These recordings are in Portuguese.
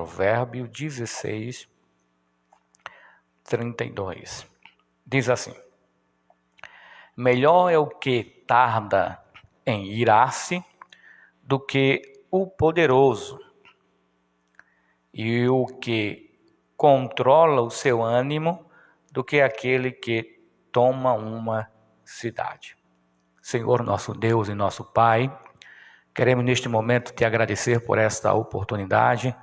Provérbio 16, 32. Diz assim: melhor é o que tarda em irar-se do que o poderoso, e o que controla o seu ânimo do que aquele que toma uma cidade. Senhor, nosso Deus e nosso Pai, queremos neste momento te agradecer por esta oportunidade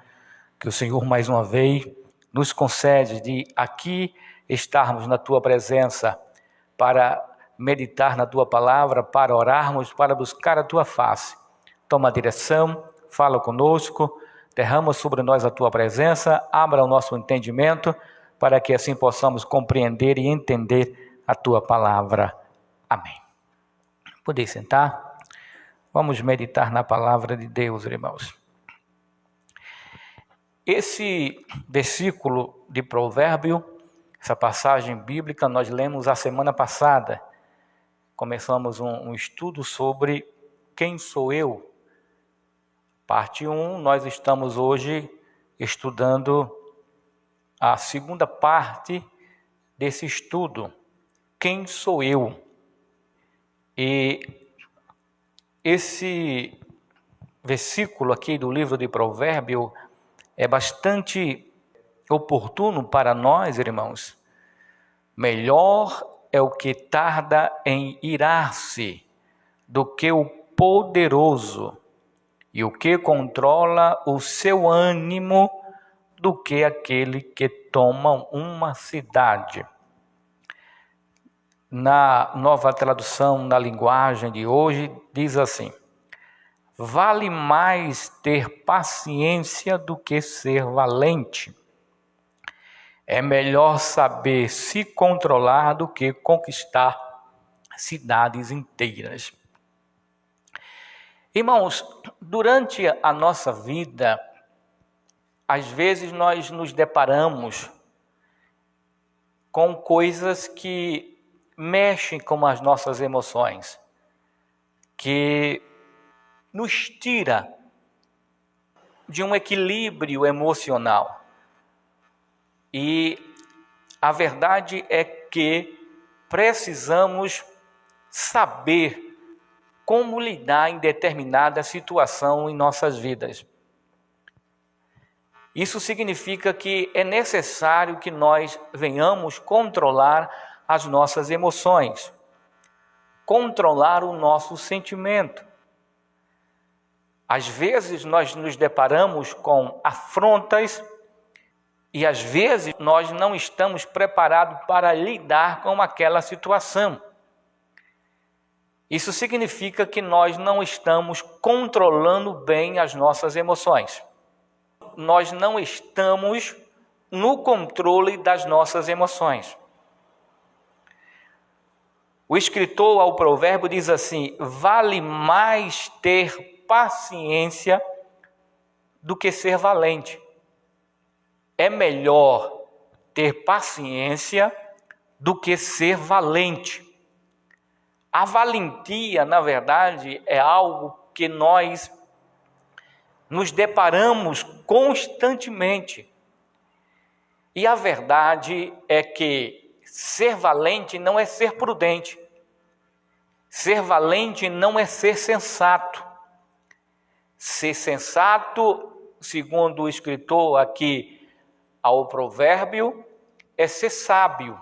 que o Senhor mais uma vez nos concede de aqui estarmos na tua presença para meditar na tua palavra, para orarmos, para buscar a tua face. Toma a direção, fala conosco, derrama sobre nós a tua presença, abra o nosso entendimento para que assim possamos compreender e entender a tua palavra. Amém. Podeis sentar? Vamos meditar na palavra de Deus, irmãos. Esse versículo de Provérbio, essa passagem bíblica, nós lemos a semana passada. Começamos um estudo sobre quem sou eu. Parte 1, nós estamos hoje estudando a segunda parte desse estudo. Quem sou eu? E esse versículo aqui do livro de Provérbio é bastante oportuno para nós, irmãos. Melhor é o que tarda em irar-se do que o poderoso, e o que controla o seu ânimo do que aquele que toma uma cidade. Na nova tradução, na linguagem de hoje, diz assim: vale mais ter paciência do que ser valente. É melhor saber se controlar do que conquistar cidades inteiras. Irmãos, durante a nossa vida, às vezes nós nos deparamos com coisas que mexem com as nossas emoções, que nos tira de um equilíbrio emocional. E a verdade é que precisamos saber como lidar em determinada situação em nossas vidas. Isso significa que é necessário que nós venhamos controlar as nossas emoções, controlar o nosso sentimento. Às vezes nós nos deparamos com afrontas e às vezes nós não estamos preparados para lidar com aquela situação. Isso significa que nós não estamos controlando bem as nossas emoções. Nós não estamos no controle das nossas emoções. O escritor ao provérbio diz assim: vale mais ter paciência do que ser valente. É melhor ter paciência do que ser valente. A valentia, na verdade, é algo que nós nos deparamos constantemente. E a verdade é que ser valente não é ser prudente. Ser valente não é ser sensato. Ser sensato, segundo o escritor aqui ao provérbio, é ser sábio,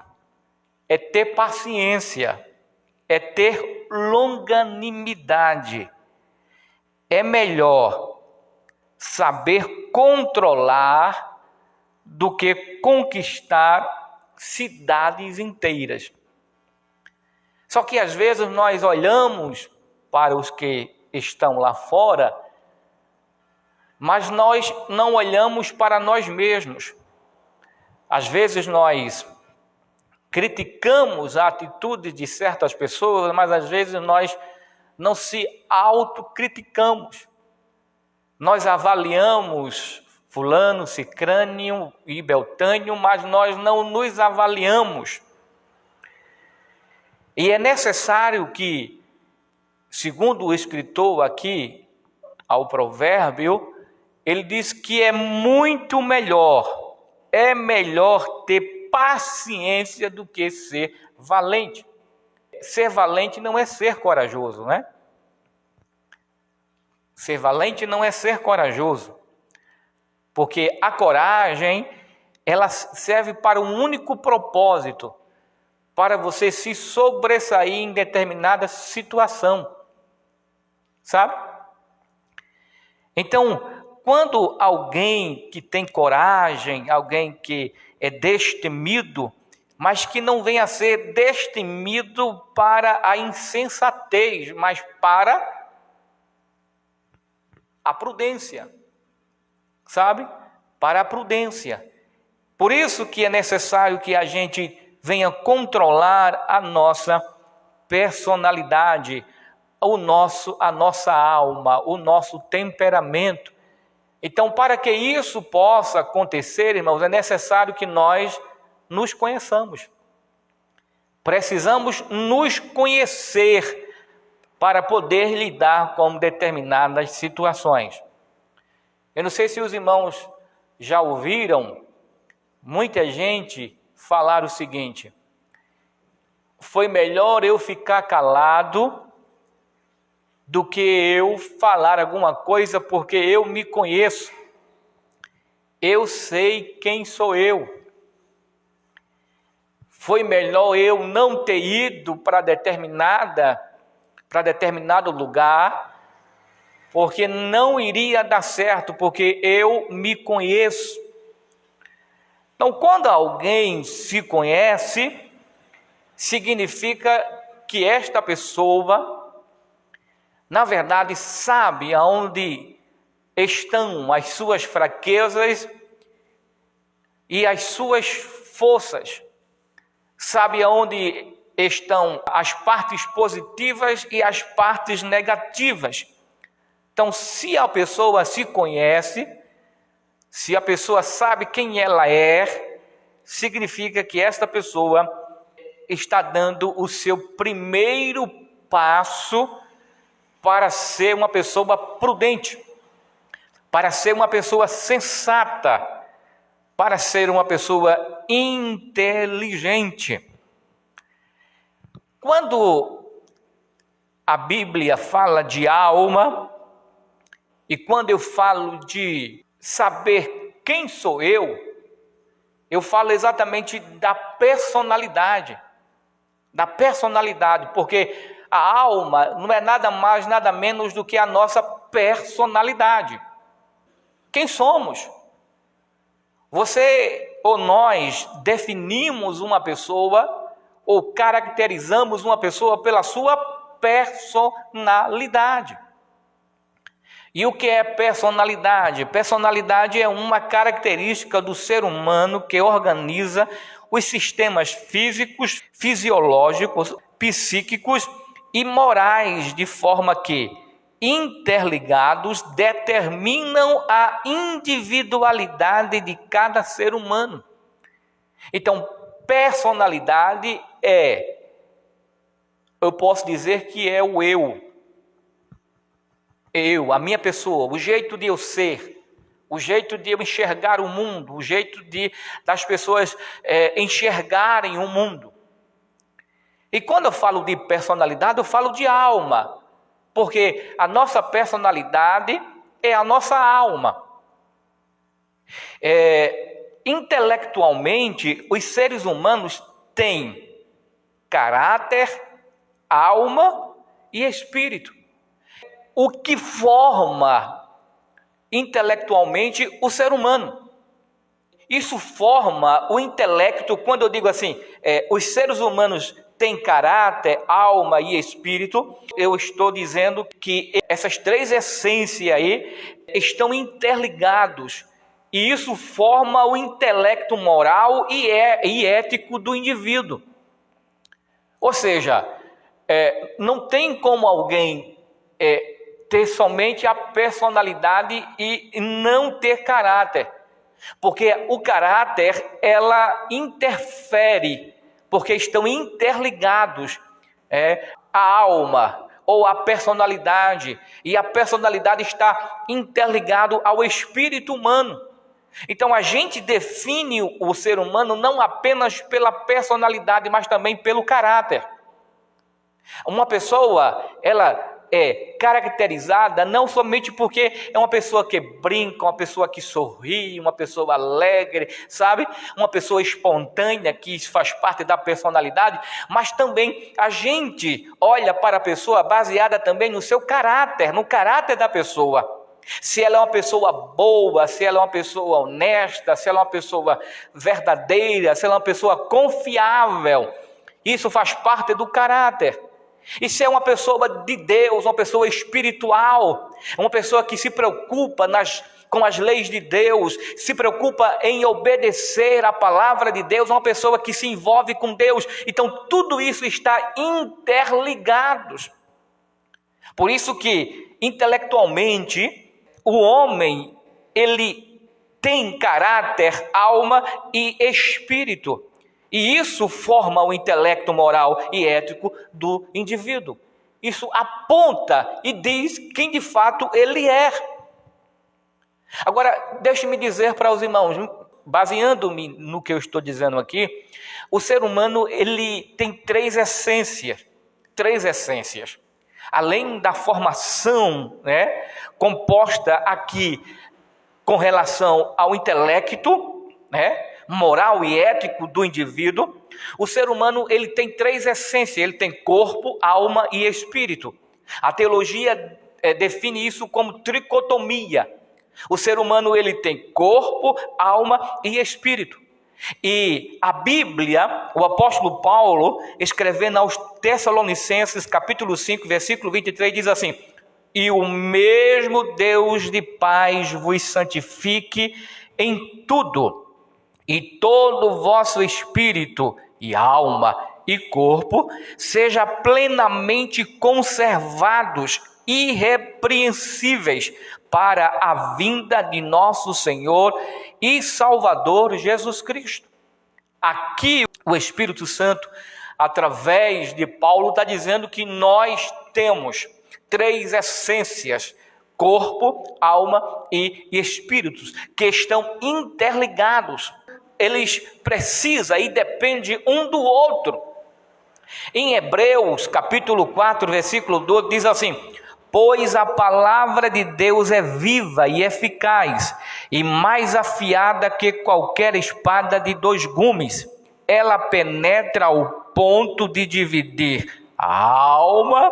é ter paciência, é ter longanimidade. É melhor saber controlar do que conquistar cidades inteiras. Só que às vezes nós olhamos para os que estão lá fora, mas nós não olhamos para nós mesmos. Às vezes nós criticamos a atitude de certas pessoas, mas às vezes nós não se autocriticamos. Nós avaliamos fulano, cicrânio e beltânio, mas nós não nos avaliamos. E é necessário que, segundo o escritor aqui ao provérbio, ele diz que é muito melhor, é melhor ter paciência do que ser valente. Ser valente não é ser corajoso, né? Ser valente não é ser corajoso, porque a coragem, ela serve para um único propósito, para você se sobressair em determinada situação, sabe? Então, quando alguém que tem coragem, alguém que é destemido, mas que não venha a ser destemido para a insensatez, mas para a prudência, sabe? Para a prudência. Por isso que é necessário que a gente venha controlar a nossa personalidade, a nossa alma, o nosso temperamento. Então, para que isso possa acontecer, irmãos, é necessário que nós nos conheçamos. Precisamos nos conhecer para poder lidar com determinadas situações. Eu não sei se os irmãos já ouviram muita gente falar o seguinte: foi melhor eu ficar calado do que eu falar alguma coisa, porque eu me conheço, eu sei quem sou eu. Foi melhor eu não ter ido para determinado lugar, porque não iria dar certo, porque eu me conheço. Então, quando alguém se conhece, significa que esta pessoa, na verdade, sabe aonde estão as suas fraquezas e as suas forças. Sabe aonde estão as partes positivas e as partes negativas. Então, se a pessoa se conhece, se a pessoa sabe quem ela é, significa que esta pessoa está dando o seu primeiro passo para ser uma pessoa prudente, para ser uma pessoa sensata, para ser uma pessoa inteligente. Quando a Bíblia fala de alma, e quando eu falo de saber quem sou eu falo exatamente da personalidade, porque a alma não é nada mais, nada menos do que a nossa personalidade. Quem somos? Você ou nós definimos uma pessoa ou caracterizamos uma pessoa pela sua personalidade. E o que é personalidade? Personalidade é uma característica do ser humano que organiza os sistemas físicos, fisiológicos, psíquicos e morais, de forma que, interligados, determinam a individualidade de cada ser humano. Então, personalidade eu posso dizer que é o eu, a minha pessoa, o jeito de eu ser, o jeito de eu enxergar o mundo, o jeito das pessoas enxergarem o mundo. E quando eu falo de personalidade, eu falo de alma, porque a nossa personalidade é a nossa alma. Intelectualmente, os seres humanos têm caráter, alma e espírito. O que forma intelectualmente o ser humano. Isso forma o intelecto. Quando eu digo assim, os seres humanos têm caráter, alma e espírito, eu estou dizendo que essas três essências aí estão interligados. E isso forma o intelecto moral e ético do indivíduo. Ou seja, não tem como alguém ter somente a personalidade e não ter caráter. Porque o caráter, ela interfere, porque estão interligados. A alma, ou a personalidade, e a personalidade está interligado ao espírito humano. Então a gente define o ser humano não apenas pela personalidade, mas também pelo caráter. Uma pessoa, ela é caracterizada não somente porque é uma pessoa que brinca, uma pessoa que sorri, uma pessoa alegre, sabe? Uma pessoa espontânea, que isso faz parte da personalidade, mas também a gente olha para a pessoa baseada também no seu caráter, no caráter da pessoa. Se ela é uma pessoa boa, se ela é uma pessoa honesta, se ela é uma pessoa verdadeira, se ela é uma pessoa confiável, isso faz parte do caráter. E se é uma pessoa de Deus, uma pessoa espiritual, uma pessoa que se preocupa com as leis de Deus, se preocupa em obedecer a palavra de Deus, uma pessoa que se envolve com Deus. Então tudo isso está interligado. Por isso que intelectualmente o homem, ele tem caráter, alma e espírito. E isso forma o intelecto moral e ético do indivíduo. Isso aponta e diz quem de fato ele é. Agora, deixe-me dizer para os irmãos, baseando-me no que eu estou dizendo aqui, o ser humano ele tem três essências. Além da formação, composta aqui com relação ao intelecto, moral e ético do indivíduo, o ser humano ele tem três essências, ele tem corpo, alma e espírito. A teologia define isso como tricotomia. O ser humano ele tem corpo, alma e espírito. E a Bíblia, o apóstolo Paulo, escrevendo aos Tessalonicenses, capítulo 5, versículo 23, diz assim: e o mesmo Deus de paz vos santifique em tudo, e todo o vosso espírito e alma e corpo seja plenamente conservados, irrepreensíveis, para a vinda de nosso Senhor e Salvador Jesus Cristo. Aqui o Espírito Santo, através de Paulo, está dizendo que nós temos três essências: corpo, alma e espíritos, que estão interligados. Eles precisam e dependem um do outro. Em Hebreus, capítulo 4, versículo 12, diz assim: pois a palavra de Deus é viva e eficaz, e mais afiada que qualquer espada de dois gumes. Ela penetra ao ponto de dividir a alma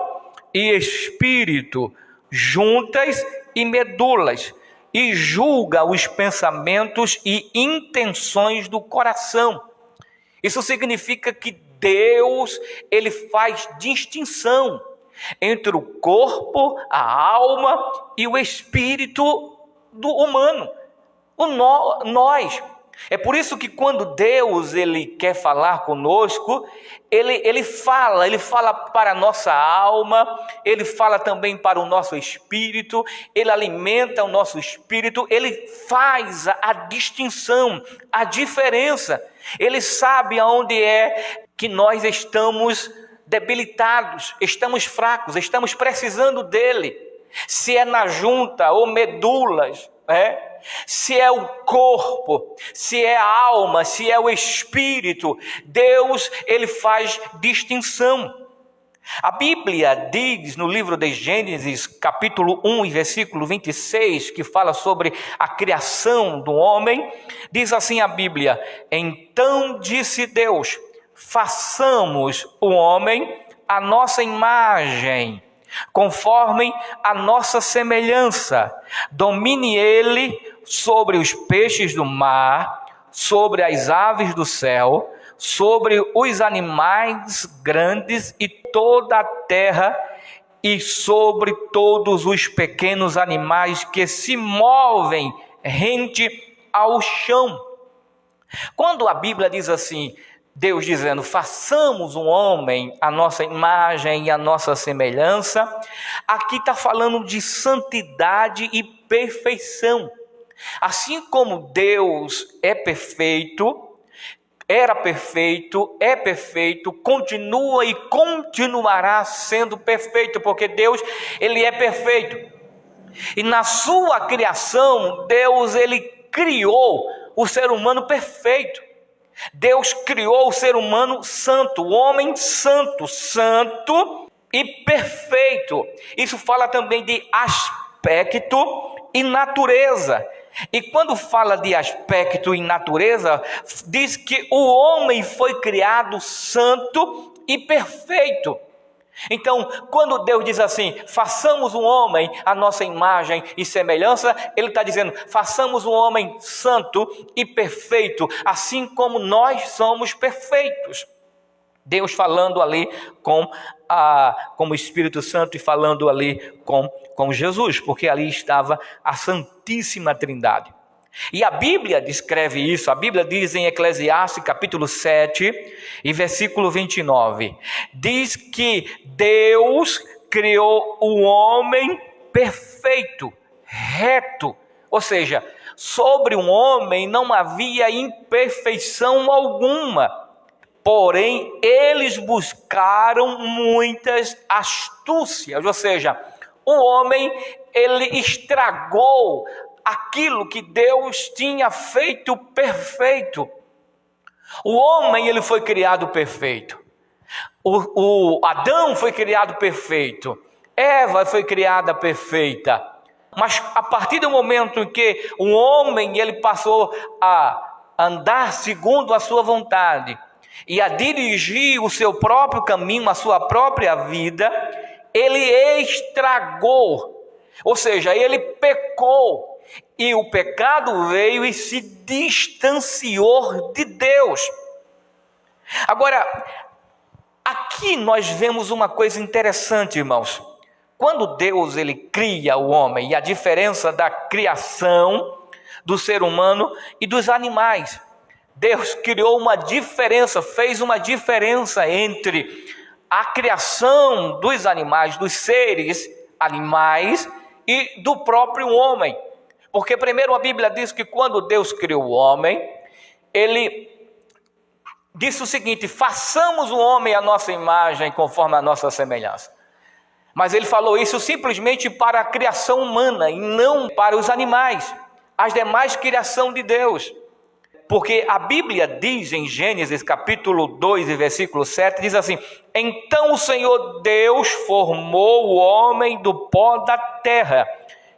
e espírito, juntas e medulas, e julga os pensamentos e intenções do coração. Isso significa que Deus, ele faz distinção entre o corpo, a alma e o espírito do humano, nós. É por isso que quando Deus ele quer falar conosco, ele fala para a nossa alma, ele fala também para o nosso espírito, ele alimenta o nosso espírito, ele faz a distinção, a diferença. Ele sabe aonde é que nós estamos debilitados, estamos fracos, estamos precisando dele. Se é na junta ou medulas, se é o corpo, se é a alma, se é o espírito, Deus ele faz distinção. A Bíblia diz no livro de Gênesis, capítulo 1 e versículo 26, que fala sobre a criação do homem, diz assim a Bíblia: então disse Deus, façamos o homem à nossa imagem, conforme a nossa semelhança, domine ele sobre os peixes do mar, sobre as aves do céu, sobre os animais grandes e toda a terra, e sobre todos os pequenos animais que se movem rente ao chão. Quando a Bíblia diz assim, Deus dizendo, façamos um homem à nossa imagem e à nossa semelhança, aqui está falando de santidade e perfeição. Assim como Deus é perfeito, era perfeito, é perfeito, continua e continuará sendo perfeito, porque Deus, ele é perfeito. E na sua criação, Deus, ele criou o ser humano perfeito. Deus criou o ser humano santo, o homem santo, santo e perfeito. Isso fala também de aspecto e natureza. E quando fala de aspecto e natureza, diz que o homem foi criado santo e perfeito. Então, quando Deus diz assim, façamos um homem à nossa imagem e semelhança, Ele está dizendo, façamos um homem santo e perfeito, assim como nós somos perfeitos. Deus falando ali com o Espírito Santo e falando ali com Jesus, porque ali estava a Santíssima Trindade. E a Bíblia descreve isso, a Bíblia diz em Eclesiastes capítulo 7 e versículo 29, diz que Deus criou o homem perfeito, reto, ou seja, sobre um homem não havia imperfeição alguma. Porém, eles buscaram muitas astúcias, ou seja, o homem, ele estragou aquilo que Deus tinha feito perfeito. O homem, ele foi criado perfeito. O Adão foi criado perfeito. Eva foi criada perfeita. Mas a partir do momento em que o homem, ele passou a andar segundo a sua vontade, e a dirigir o seu próprio caminho, a sua própria vida, ele estragou, ou seja, ele pecou, e o pecado veio e se distanciou de Deus. Agora, aqui nós vemos uma coisa interessante, irmãos. Quando Deus, ele cria o homem, e a diferença da criação do ser humano e dos animais, Deus criou uma diferença, fez uma diferença entre a criação dos animais, dos seres animais e do próprio homem. Porque primeiro a Bíblia diz que quando Deus criou o homem, ele disse o seguinte, façamos o homem à nossa imagem conforme a nossa semelhança. Mas ele falou isso simplesmente para a criação humana e não para os animais, as demais criação de Deus. Porque a Bíblia diz em Gênesis capítulo 2 e versículo 7, diz assim, então o Senhor Deus formou o homem do pó da terra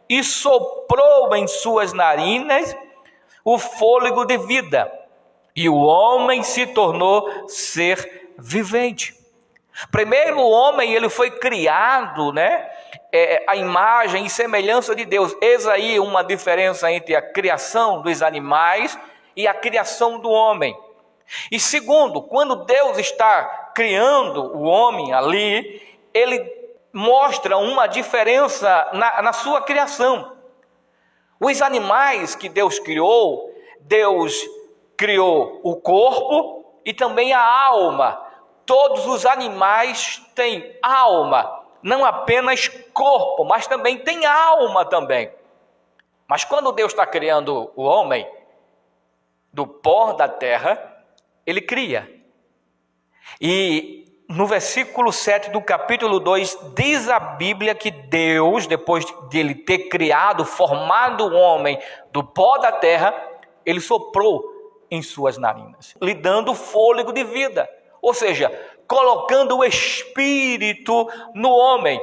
e soprou em suas narinas o fôlego de vida, e o homem se tornou ser vivente. Primeiro o homem, ele foi criado, a imagem e semelhança de Deus. Eis aí uma diferença entre a criação dos animais e a criação do homem. E segundo, quando Deus está criando o homem ali, ele mostra uma diferença na sua criação. Os animais que Deus criou o corpo e também a alma. Todos os animais têm alma, não apenas corpo, mas também tem alma também. Mas quando Deus está criando o homem, do pó da terra, ele cria. E no versículo 7 do capítulo 2, diz a Bíblia que Deus, depois de ele ter criado, formado o homem do pó da terra, ele soprou em suas narinas, lhe dando fôlego de vida, ou seja, colocando o espírito no homem.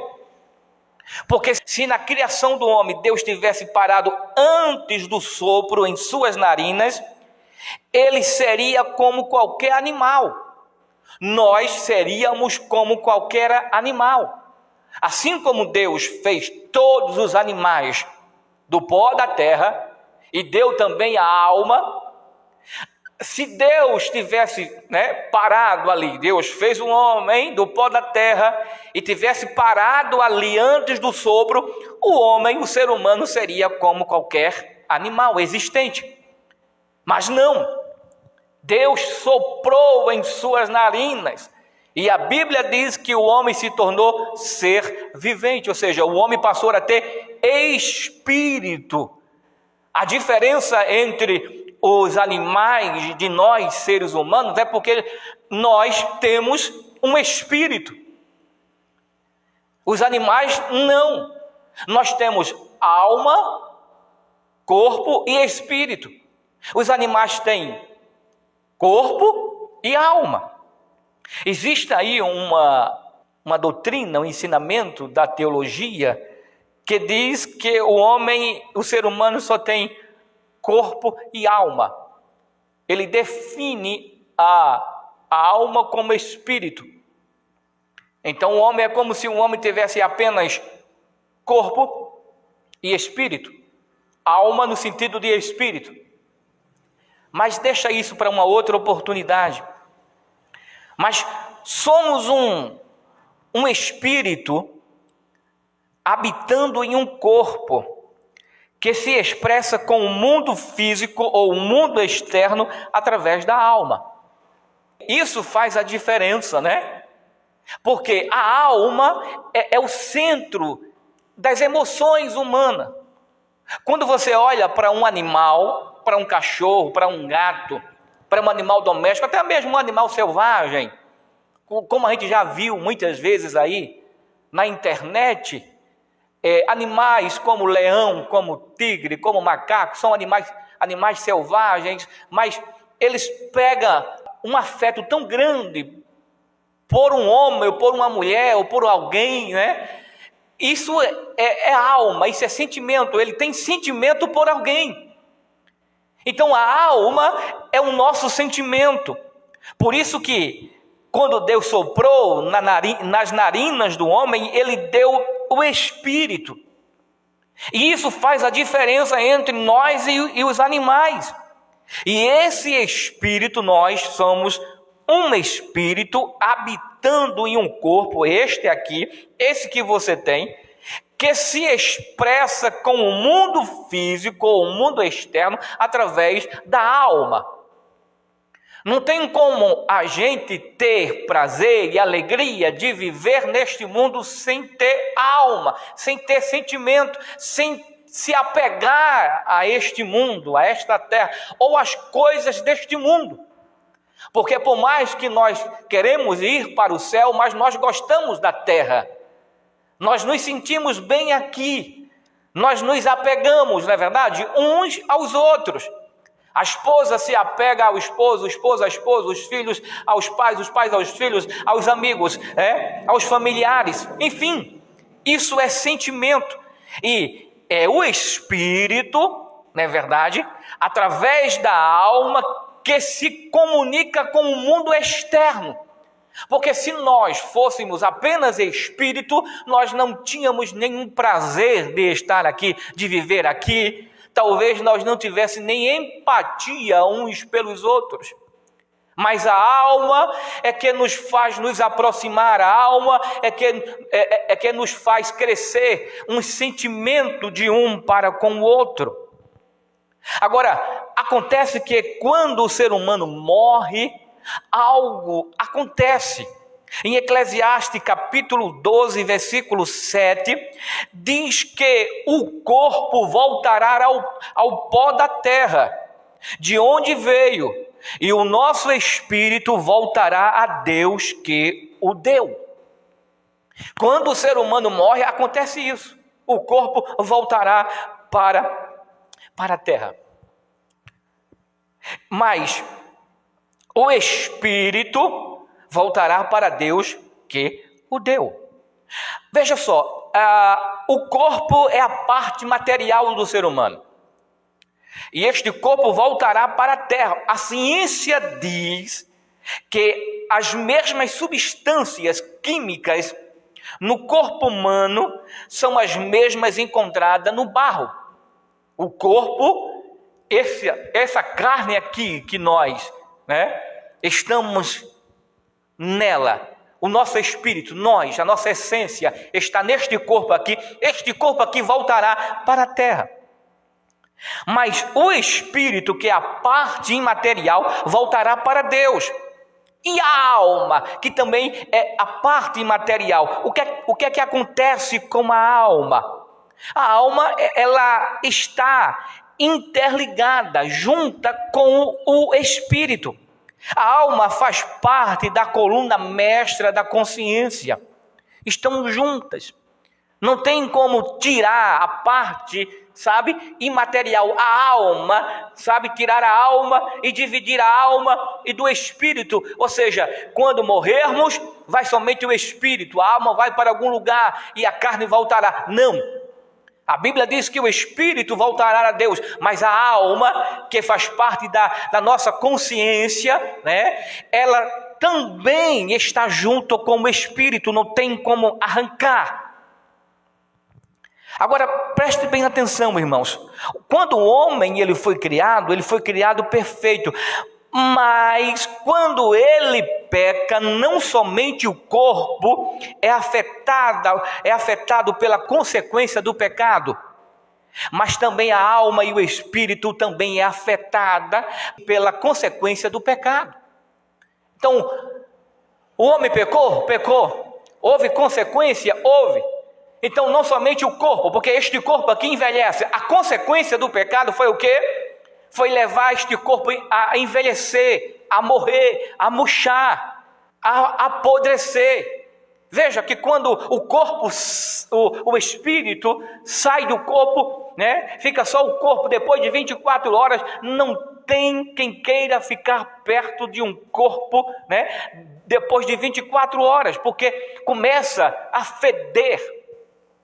Porque se na criação do homem Deus tivesse parado antes do sopro em suas narinas, ele seria como qualquer animal. Nós seríamos como qualquer animal. Assim como Deus fez todos os animais do pó da terra e deu também a alma, se Deus tivesse parado ali, Deus fez um homem do pó da terra e tivesse parado ali antes do sopro, o homem, o ser humano, seria como qualquer animal existente. Mas não, Deus soprou em suas narinas, e a Bíblia diz que o homem se tornou ser vivente, ou seja, o homem passou a ter espírito. A diferença entre os animais de nós, seres humanos, é porque nós temos um espírito. Os animais não. Nós temos alma, corpo e espírito. Os animais têm corpo e alma. Existe aí uma doutrina, um ensinamento da teologia que diz que o ser humano só tem corpo e alma. Ele define a alma como espírito. Então o homem é como se o homem tivesse apenas corpo e espírito. Alma no sentido de espírito. Mas deixa isso para uma outra oportunidade. Mas somos um espírito habitando em um corpo que se expressa com o mundo físico ou o mundo externo através da alma. Isso faz a diferença, né? Porque a alma é o centro das emoções humanas. Quando você olha para um animal, para um cachorro, para um gato, para um animal doméstico, até mesmo um animal selvagem, como a gente já viu muitas vezes aí na internet, animais como leão, como tigre, como macaco, são animais selvagens, mas eles pegam um afeto tão grande por um homem, ou por uma mulher, ou por alguém, né? Isso é alma, isso é sentimento, ele tem sentimento por alguém. Então a alma é o nosso sentimento. Por isso que quando Deus soprou nas narinas do homem, ele deu o espírito. E isso faz a diferença entre nós e os animais. E esse espírito, nós somos um espírito habitando em um corpo, este aqui, esse que você tem, que se expressa com o mundo físico ou o mundo externo através da alma. Não tem como a gente ter prazer e alegria de viver neste mundo sem ter alma, sem ter sentimento, sem se apegar a este mundo, a esta terra, ou às coisas deste mundo. Porque por mais que nós queremos ir para o céu, mas nós gostamos da terra. Nós nos sentimos bem aqui. Nós nos apegamos, não é verdade, uns aos outros. A esposa se apega ao esposo, o esposo à esposa, os filhos aos pais, os pais aos filhos, aos amigos, aos familiares. Enfim, isso é sentimento. E é o espírito, não é verdade, através da alma que se comunica com o mundo externo. Porque se nós fôssemos apenas espírito, nós não tínhamos nenhum prazer de estar aqui, de viver aqui. Talvez nós não tivéssemos nem empatia uns pelos outros. Mas a alma é que nos faz nos aproximar, a alma é que nos faz crescer um sentimento de um para com o outro. Agora, acontece que quando o ser humano morre, algo acontece. Em Eclesiastes capítulo 12, versículo 7, diz que o corpo voltará ao pó da terra, de onde veio, e o nosso espírito voltará a Deus que o deu. Quando o ser humano morre, acontece isso. O corpo voltará para a terra. Mas o espírito voltará para Deus que o deu. Veja só, o corpo é a parte material do ser humano. E este corpo voltará para a terra. A ciência diz que as mesmas substâncias químicas no corpo humano são as mesmas encontradas no barro. O corpo, essa carne aqui que nós, estamos nela, o nosso espírito, a nossa essência está neste corpo aqui. Este corpo aqui voltará para a terra. Mas o espírito, que é a parte imaterial, voltará para Deus. E a alma, que também é a parte imaterial, o que é que acontece com a alma? A alma, ela está interligada, junta com o espírito. A alma faz parte da coluna mestra da consciência. Estão juntas. Não tem como tirar a parte, imaterial, a alma, tirar a alma e dividir a alma e do espírito. Ou seja, quando morrermos, vai somente o espírito, a alma vai para algum lugar e a carne voltará. Não. A Bíblia diz que o espírito voltará a Deus, mas a alma, que faz parte da nossa consciência, ela também está junto com o espírito, não tem como arrancar. Agora, preste bem atenção, irmãos. Quando o homem ele foi criado perfeito. Mas quando ele peca, não somente o corpo é afetado pela consequência do pecado, mas também a alma e o espírito também é afetada pela consequência do pecado. Então, o homem pecou. Houve consequência? Houve. Então, não somente o corpo, porque este corpo aqui envelhece. A consequência do pecado foi o quê? Foi levar este corpo a envelhecer, a morrer, a murchar, a apodrecer. Veja que quando o corpo, o espírito sai do corpo, fica só o corpo depois de 24 horas, não tem quem queira ficar perto de um corpo, depois de 24 horas, porque começa a feder,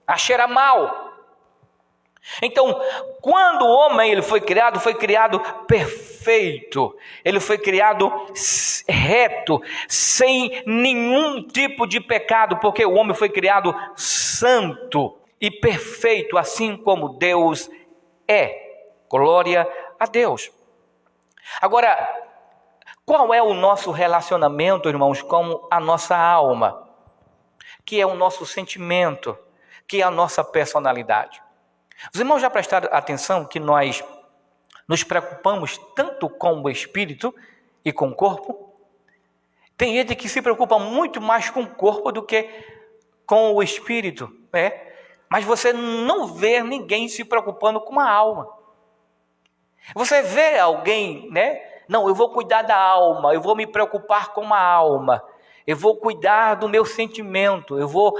a cheirar mal. Então, quando o homem ele foi criado perfeito, ele foi criado reto, sem nenhum tipo de pecado, porque o homem foi criado santo e perfeito, assim como Deus é. Glória a Deus. Agora, qual é o nosso relacionamento, irmãos, com a nossa alma? Que é o nosso sentimento, que é a nossa personalidade. Os irmãos já prestaram atenção que nós nos preocupamos tanto com o espírito e com o corpo? Tem gente que se preocupa muito mais com o corpo do que com o espírito, Mas você não vê ninguém se preocupando com a alma. Você vê alguém, Não, eu vou cuidar da alma, eu vou me preocupar com a alma, eu vou cuidar do meu sentimento, eu vou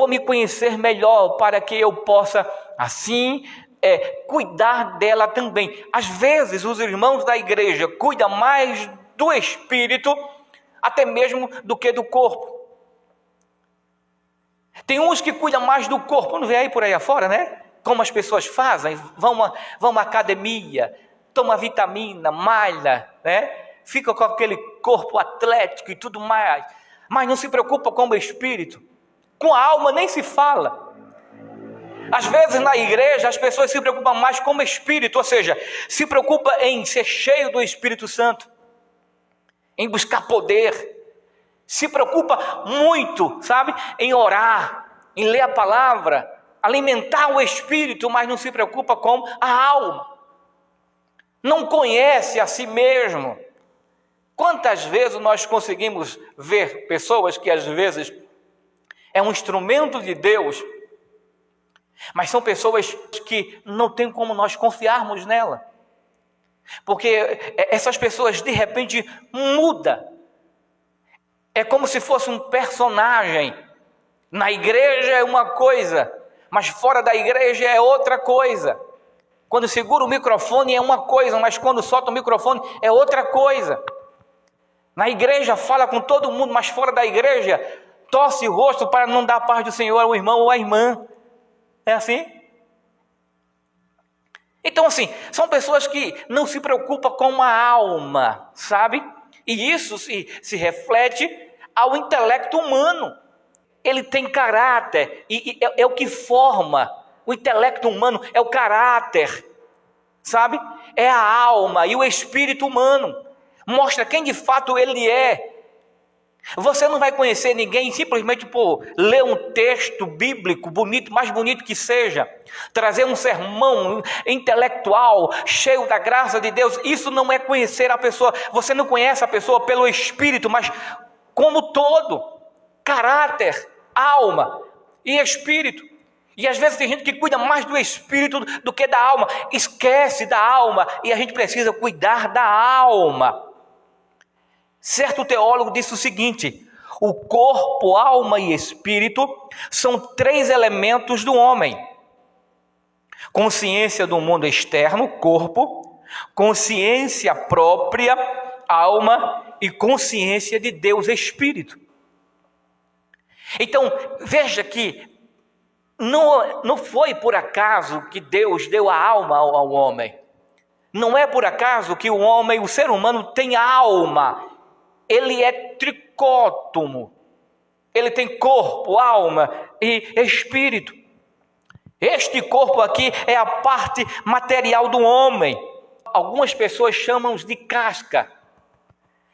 me conhecer melhor para que eu possa, assim, cuidar dela também. Às vezes, os irmãos da igreja cuidam mais do espírito, até mesmo do que do corpo. Tem uns que cuidam mais do corpo, não vê aí por aí afora, Como as pessoas fazem, vão à academia, tomam vitamina, malha, Fica com aquele corpo atlético e tudo mais, mas não se preocupa com o espírito. Com a alma nem se fala. Às vezes na igreja as pessoas se preocupam mais com o espírito, ou seja, se preocupa em ser cheio do Espírito Santo, em buscar poder, se preocupa muito, em orar, em ler a palavra, alimentar o espírito, mas não se preocupa com a alma. Não conhece a si mesmo. Quantas vezes nós conseguimos ver pessoas que às vezes é um instrumento de Deus, mas são pessoas que não tem como nós confiarmos nela, porque essas pessoas de repente mudam, é como se fosse um personagem. Na igreja é uma coisa, mas fora da igreja é outra coisa. Quando segura o microfone é uma coisa, mas quando solta o microfone é outra coisa. Na igreja fala com todo mundo, mas fora da igreja torce o rosto para não dar a paz do Senhor ao irmão ou à irmã. É assim? Então, assim, são pessoas que não se preocupam com a alma, E isso se reflete ao intelecto humano. Ele tem caráter, e é o que forma. O intelecto humano é o caráter, É a alma e o espírito humano. Mostra quem de fato ele é. Você não vai conhecer ninguém simplesmente por ler um texto bíblico bonito, mais bonito que seja, trazer um sermão intelectual, cheio da graça de Deus. Isso não é conhecer a pessoa. Você não conhece a pessoa pelo espírito, mas como todo, caráter, alma e espírito. E às vezes tem gente que cuida mais do espírito do que da alma, esquece da alma, e a gente precisa cuidar da alma. Certo teólogo disse o seguinte: o corpo, alma e espírito são 3 elementos do homem: consciência do mundo externo, corpo; consciência própria, alma; e consciência de Deus, espírito. Então, veja que não foi por acaso que Deus deu a alma ao homem. Não é por acaso que o homem, o ser humano, tem alma. Ele é tricótomo. Ele tem corpo, alma e espírito. Este corpo aqui é a parte material do homem. Algumas pessoas chamam de casca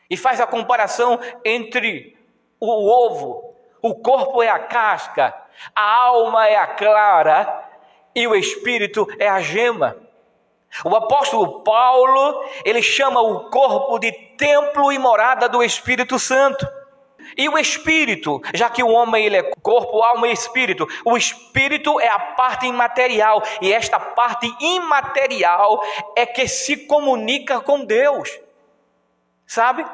e faz a comparação entre o ovo. O corpo é a casca, a alma é a clara e o espírito é a gema. O apóstolo Paulo, ele chama o corpo de templo e morada do Espírito Santo. E o espírito, já que o homem ele é corpo, alma e espírito, o espírito é a parte imaterial, e esta parte imaterial é que se comunica com Deus, sabe?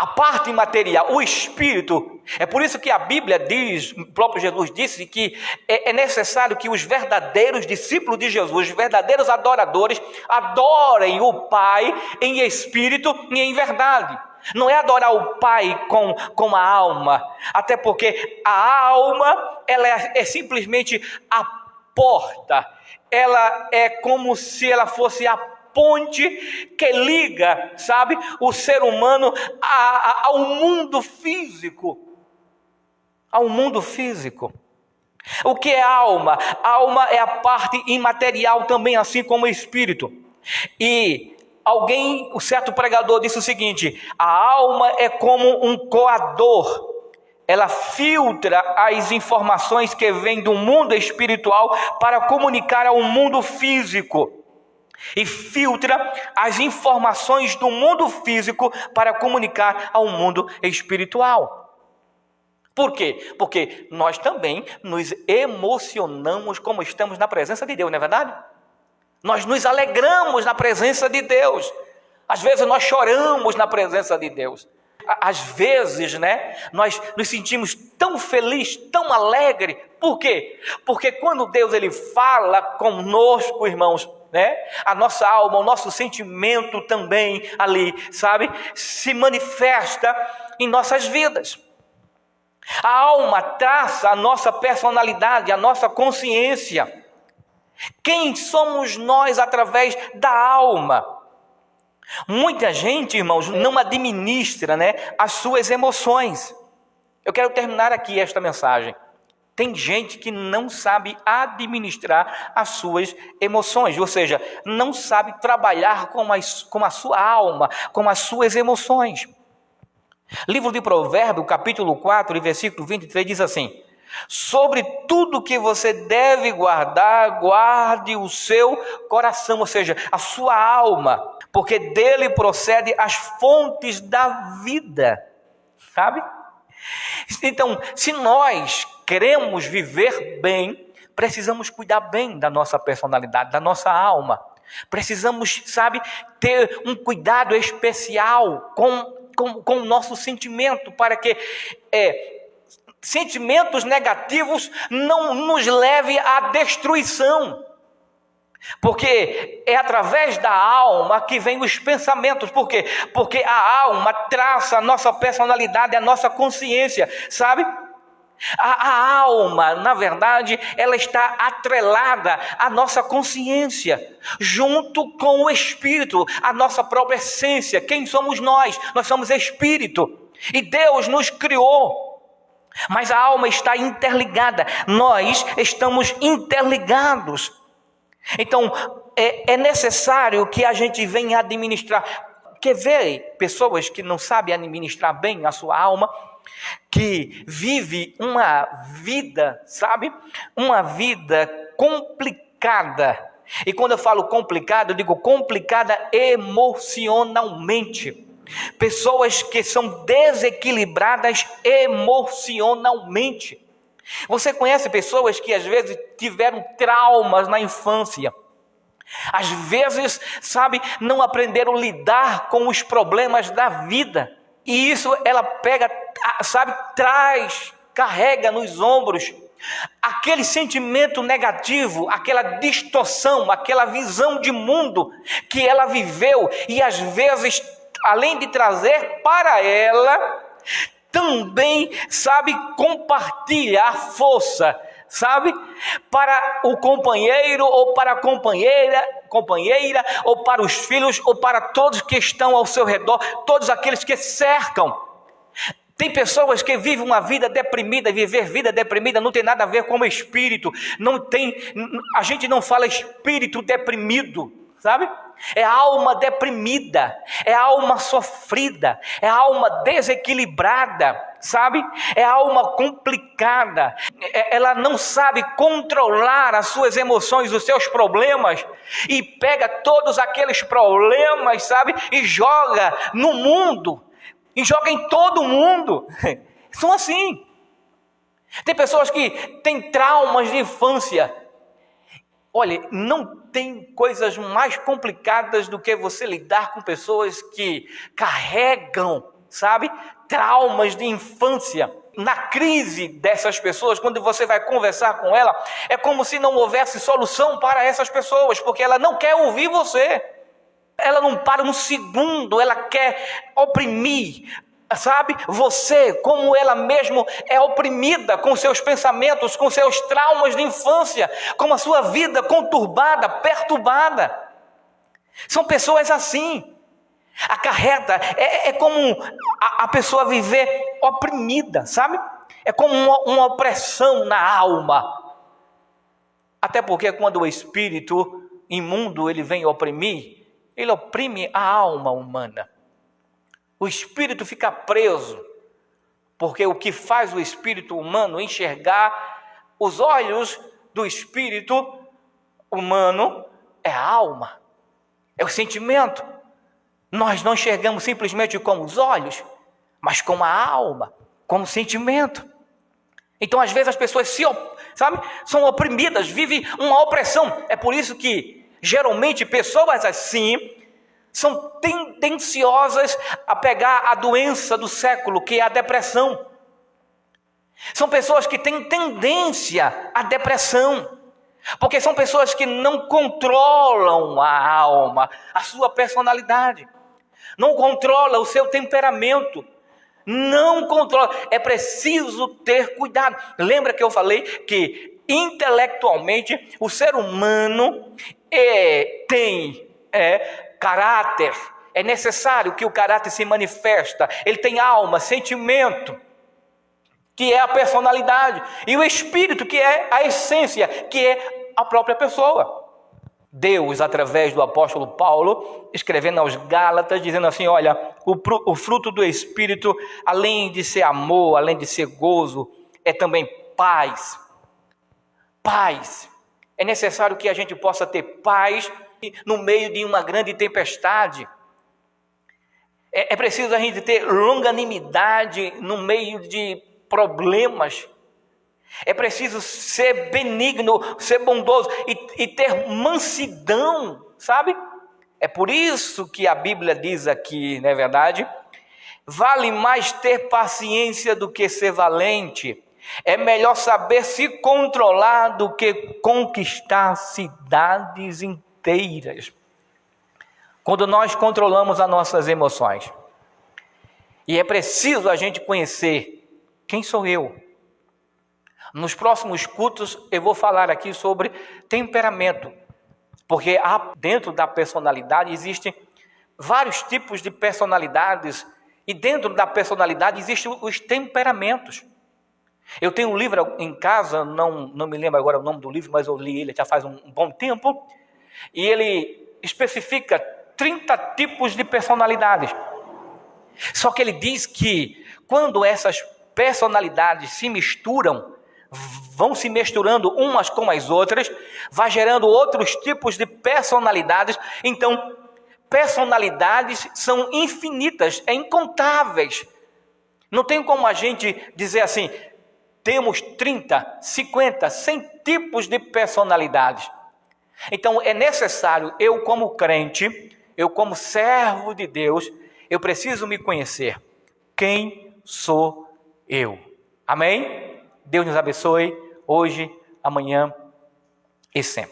A parte imaterial, o espírito. É por isso que a Bíblia diz, o próprio Jesus disse, que é necessário que os verdadeiros discípulos de Jesus, os verdadeiros adoradores, adorem o Pai em espírito e em verdade. Não é adorar o Pai com a alma, até porque a alma ela é simplesmente a porta. Ela é como se ela fosse a ponte que liga, sabe, o ser humano ao mundo físico. Ao mundo físico. O que é alma? A alma é a parte imaterial também, assim como o espírito. E o certo pregador disse o seguinte: a alma é como um coador. Ela filtra as informações que vêm do mundo espiritual para comunicar ao mundo físico. E filtra as informações do mundo físico para comunicar ao mundo espiritual. Por quê? Porque nós também nos emocionamos como estamos na presença de Deus, não é verdade? Nós nos alegramos na presença de Deus. Às vezes nós choramos na presença de Deus. Às vezes, nós nos sentimos tão felizes, tão alegres. Por quê? Porque quando Deus ele fala conosco, irmãos, a nossa alma, o nosso sentimento também ali, sabe, se manifesta em nossas vidas. A alma traça a nossa personalidade, a nossa consciência. Quem somos nós através da alma? Muita gente, irmãos, não administra, as suas emoções. Eu quero terminar aqui esta mensagem. Tem gente que não sabe administrar as suas emoções, ou seja, não sabe trabalhar com a sua alma, com as suas emoções. Livro de Provérbios, capítulo 4, versículo 23, diz assim: sobre tudo que você deve guardar, guarde o seu coração, ou seja, a sua alma, porque dele procede as fontes da vida, sabe? Então, se nós queremos viver bem, precisamos cuidar bem da nossa personalidade, da nossa alma. Precisamos, sabe, ter um cuidado especial com o nosso sentimento, para que sentimentos negativos não nos levem à destruição. Porque é através da alma que vem os pensamentos. Por quê? Porque a alma traça a nossa personalidade, a nossa consciência, sabe? A alma, na verdade, ela está atrelada à nossa consciência, junto com o espírito, a nossa própria essência. Quem somos nós? Nós somos espírito. E Deus nos criou. Mas a alma está interligada. Nós estamos interligados. Então, é necessário que a gente venha administrar. Quer ver pessoas que não sabem administrar bem a sua alma, que vive uma vida, sabe? Uma vida complicada. E quando eu falo complicada, eu digo complicada emocionalmente. Pessoas que são desequilibradas emocionalmente. Você conhece pessoas que às vezes tiveram traumas na infância, às vezes, não aprenderam a lidar com os problemas da vida, e isso ela pega, carrega nos ombros aquele sentimento negativo, aquela distorção, aquela visão de mundo que ela viveu, e às vezes, além de trazer para ela, também, compartilha a força, para o companheiro, ou para a companheira, ou para os filhos, ou para todos que estão ao seu redor, todos aqueles que cercam. Tem pessoas que vivem uma vida deprimida. Viver vida deprimida não tem nada a ver com o espírito. A gente não fala espírito deprimido, É alma deprimida, é alma sofrida, é alma desequilibrada, É alma complicada. Ela não sabe controlar as suas emoções, os seus problemas, e pega todos aqueles problemas, e joga no mundo. E joga em todo mundo. São assim. Tem pessoas que têm traumas de infância. Olha, não tem coisas mais complicadas do que você lidar com pessoas que carregam, traumas de infância. Na crise dessas pessoas, quando você vai conversar com ela, é como se não houvesse solução para essas pessoas, porque ela não quer ouvir você. Ela não para um segundo, ela quer oprimir, você, como ela mesmo é oprimida com seus pensamentos, com seus traumas de infância, com a sua vida conturbada, perturbada. São pessoas assim. Acarreta, é como a pessoa viver oprimida, É como uma opressão na alma. Até porque quando o espírito imundo ele vem oprimir, ele oprime a alma humana. O espírito fica preso, porque o que faz o espírito humano enxergar, os olhos do espírito humano é a alma, é o sentimento. Nós não enxergamos simplesmente com os olhos, mas com a alma, com o sentimento. Então às vezes as pessoas são oprimidas, vivem uma opressão. É por isso que geralmente pessoas assim são tendenciosas a pegar a doença do século, que é a depressão. São pessoas que têm tendência à depressão, porque são pessoas que não controlam a alma, a sua personalidade, não controlam o seu temperamento, não controlam. É preciso ter cuidado. Lembra que eu falei que intelectualmente o ser humano tem caráter. É necessário que o caráter se manifesta. Ele tem alma, sentimento, que é a personalidade, e o espírito, que é a essência, que é a própria pessoa. Deus, através do apóstolo Paulo, escrevendo aos Gálatas, dizendo assim: olha, o fruto do espírito, além de ser amor, além de ser gozo, é também paz. Paz. É necessário que a gente possa ter paz no meio de uma grande tempestade. É preciso a gente ter longanimidade no meio de problemas. É preciso ser benigno, ser bondoso e ter mansidão, É por isso que a Bíblia diz aqui, não é verdade? Vale mais ter paciência do que ser valente. É melhor saber se controlar do que conquistar cidades inteiras. Quando nós controlamos as nossas emoções, e é preciso a gente conhecer quem sou eu. Nos próximos cultos eu vou falar aqui sobre temperamento, porque dentro da personalidade existem vários tipos de personalidades, e dentro da personalidade existem os temperamentos. Eu tenho um livro em casa, não me lembro agora o nome do livro, mas eu li ele já faz um bom tempo, e ele especifica 30 tipos de personalidades. Só que ele diz que quando essas personalidades se misturam, vão se misturando umas com as outras, vai gerando outros tipos de personalidades. Então, personalidades são infinitas, incontáveis. Não tem como a gente dizer assim, temos 30, 50, 100 tipos de personalidades. Então é necessário, eu como crente, eu como servo de Deus, eu preciso me conhecer. Quem sou eu? Amém? Deus nos abençoe hoje, amanhã e sempre.